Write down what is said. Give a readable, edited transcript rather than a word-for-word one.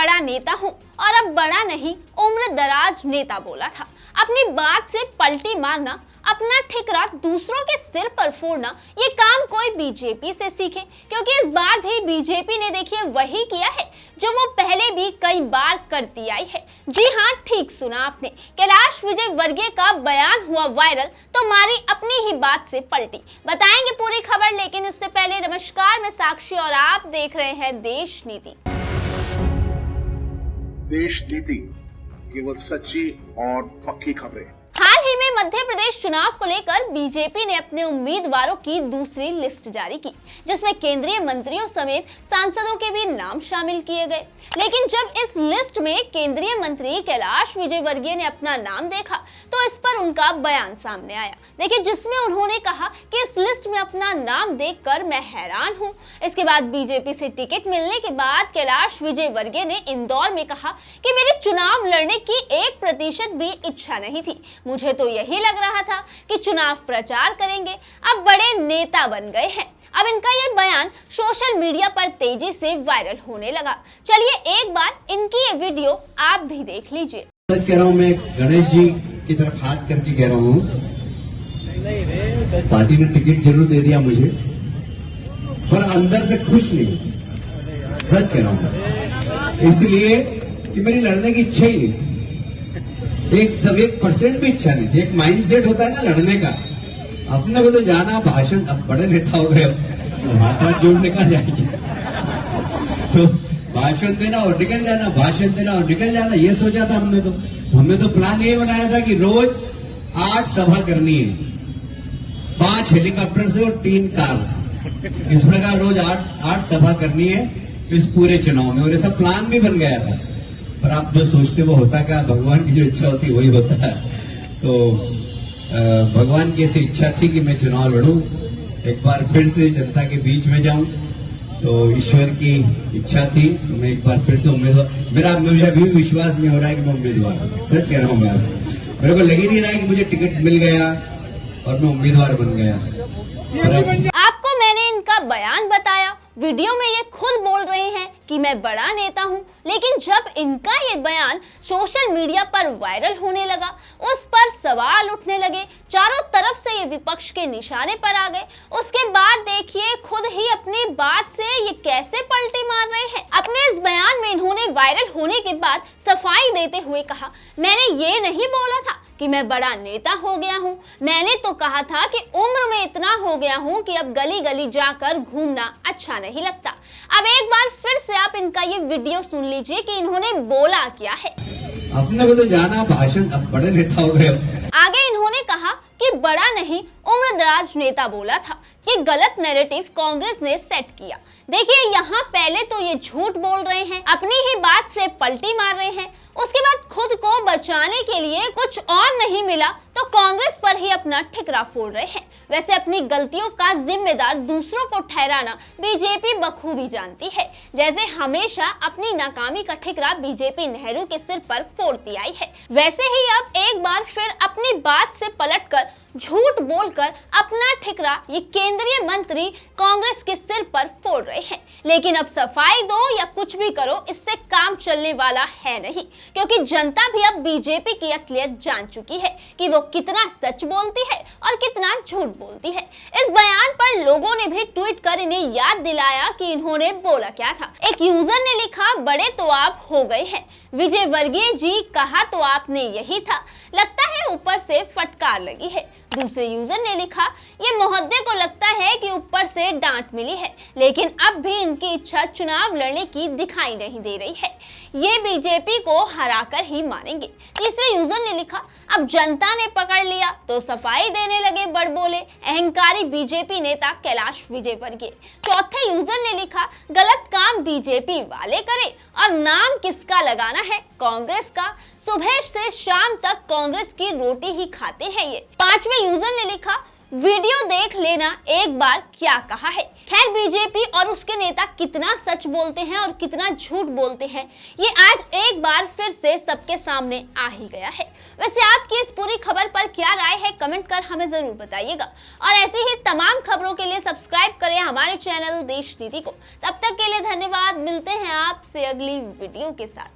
बड़ा नेता हूँ और अब बड़ा नहीं उम्र दराज नेता बोला था। अपनी बात से पलटी मारना, अपना ठिकरा दूसरों के सिर पर फोड़ना, ये काम कोई बीजेपी से सीखे, क्योंकि इस बार भी बीजेपी ने देखिए वही किया है जो वो पहले भी कई बार करती आई है। जी हाँ, ठीक सुना आपने, कैलाश विजयवर्गीय का बयान हुआ वायरल तो मारी अपनी ही बात से पलटी। बताएंगे पूरी खबर, लेकिन इससे पहले नमस्कार, मैं साक्षी और आप देख रहे हैं देश नीति। देश नीति, केवल सच्ची और पक्की खबरें। हाल ही में मध्य प्रदेश चुनाव को लेकर बीजेपी ने अपने उम्मीदवारों की दूसरी लिस्ट जारी की, जिसमें केंद्रीय मंत्रियों समेत सांसदों के भी नाम शामिल किए गए। लेकिन जब इस लिस्ट में केंद्रीय मंत्री कैलाश विजयवर्गीय ने अपना नाम देखा तो इस पर उनका बयान सामने आया। देखिए, जिसमें उन्होंने कहा कि इस लिस्ट में अपना नाम देखकर मैं हैरान हूं। इसके बाद बीजेपी से टिकट मिलने के बाद कैलाश विजयवर्गीय ने इंदौर में कहा कि मेरे चुनाव लड़ने की 1% भी इच्छा नहीं थी। मुझे तो यही लग रहा था कि चुनाव प्रचार करेंगे, अब बड़े नेता बन गए हैं। अब इनका ये बयान सोशल मीडिया पर तेजी से वायरल होने लगा। चलिए एक बार इनकी ये वीडियो आप भी देख लीजिए। सच कह रहा हूँ, मैं गणेश जी की तरफ हाथ करके कह रहा हूँ, पार्टी ने टिकट जरूर दे दिया मुझे, पर अंदर से खुश नहीं। सच कह रहा हूँ, इसलिए कि मेरी लड़ने की इच्छा ही नहीं थी, एकदम 1% भी इच्छा नहीं थी। एक माइंडसेट होता है ना लड़ने का, अपने को तो जाना भाषण, अब बड़े नेता हो गए, हाथ जोड़ने का जाएंगे तो भाषण देना और निकल जाना, भाषण देना और निकल जाना, ये सोचा था हमने तो प्लान ये बनाया था कि रोज 8 सभा करनी है, 5 हेलीकॉप्टर से और 3 कार से, इस प्रकार रोज 8 सभा करनी है इस पूरे चुनाव में, और ये सब प्लान भी बन गया था। पर आप जो सोचते वो होता क्या, भगवान की जो इच्छा होती वही होता है। तो भगवान की ऐसी इच्छा थी कि मैं चुनाव लड़ूं, एक बार फिर से जनता के बीच में जाऊं, तो ईश्वर की इच्छा थी तो मैं एक बार फिर से उम्मीदवार, मुझे अभी भी विश्वास नहीं हो रहा है कि मैं उम्मीदवार हूं। सच कह रहा हूं, मैं आपसे, मेरे को लग ही नहीं रहा है कि मुझे टिकट मिल गया और मैं उम्मीदवार बन गया। आपको मैंने इनका बयान बताया, वीडियो में ये खुद बोल रहे हैं कि मैं बड़ा नेता हूं, लेकिन जब इनका ये बयान सोशल मीडिया पर वायरल होने लगा, उस पर सवाल उठने लगे, चारों तरफ से ये विपक्ष के निशाने पर आ गए। उसके बाद देखिए खुद ही अपनी बात से ये कैसे पलटी मार रहे हैं। अपने इस बयान में इन्होंने वायरल होने के बाद सफाई देते हुए कहा, मैंने ये नहीं बोला था कि मैं बड़ा नेता हो गया हूं, मैंने तो कहा था कि उम्र में इतना हो गया हूं कि अब गली गली जाकर घूमना अच्छा नहीं लगता। अब एक बार फिर से आप इनका ये वीडियो सुन लीजिए कि इन्होंने बोला क्या है। अपने को तो जाना भाषण, अब बड़े नेता हो गए। आगे इन्होंने कहा कि बड़ा नहीं उम्रदराज नेता बोला था। ये गलत नैरेटिव कांग्रेस ने सेट किया। देखिए, यहाँ पहले तो ये झूठ बोल रहे हैं, अपनी ही बात से पलटी मार रहे हैं, उसके बाद खुद को बचाने के लिए कुछ और नहीं मिला तो कांग्रेस पर ही अपना ठिकरा फोड़ रहे हैं। वैसे अपनी गलतियों का जिम्मेदार दूसरों को ठहराना बीजेपी बखूबी जानती है, जैसे हमेशा अपनी नाकामी का ठिकरा बीजेपी नेहरू के सिर पर फोड़ती आई है, वैसे ही अब एक बार फिर अपनी बात से पलटकर झूठ बोलकर अपना ठिकरा ये केंद्रीय मंत्री कांग्रेस के सिर पर फोड़ रहे हैं। लेकिन अब सफाई दो या कुछ भी करो, इससे काम चलने वाला है नहीं, क्योंकि जनता भी अब बीजेपी की असलियत जान चुकी है कि वो कितना सच बोलती है और कितना झूठ बोलती है। इस बयान पर लोगों ने भी ट्वीट कर इन्हें याद दिलाया कि इन्होंने बोला क्या था। एक यूजर ने लिखा, बड़े तो आप हो गए हैं विजयवर्गीय जी, कहा तो आपने यही था, लगता है ऊपर से फटकार लगी है। दूसरे यूजर ने लिखा, ये मोहद्दे को लगता है कि ऊपर से डांट मिली है, लेकिन अब भी इनकी इच्छा चुनाव लड़ने की दिखाई नहीं दे रही है, ये बीजेपी को हराकर ही मानेंगे। तीसरे यूजर ने लिखा, अब जनता ने पकड़ लिया तो सफाई देने लगे बड़बोले अहंकारी बीजेपी नेता कैलाश विजयवर्गीय। चौथे यूजर ने लिखा, गलत काम बीजेपी वाले करे और नाम किसका लगाना है, कांग्रेस का, सुबह से शाम तक कांग्रेस की रोटी ही खाते हैं ये। पांचवें यूजर ने लिखा, वीडियो देख लेना एक बार क्या कहा है। खैर, बीजेपी और उसके नेता कितना सच बोलते हैं और कितना झूठ बोलते हैं, ये आज एक बार फिर से सबके सामने आ ही गया है। वैसे आपकी इस पूरी खबर पर क्या राय है, कमेंट कर हमें जरूर बताइएगा। और ऐसी ही तमाम खबरों के लिए सब्सक्राइब करें हमारे चैनल देश नीति को। तब तक के लिए धन्यवाद। मिलते हैं आपसे अगली वीडियो के साथ।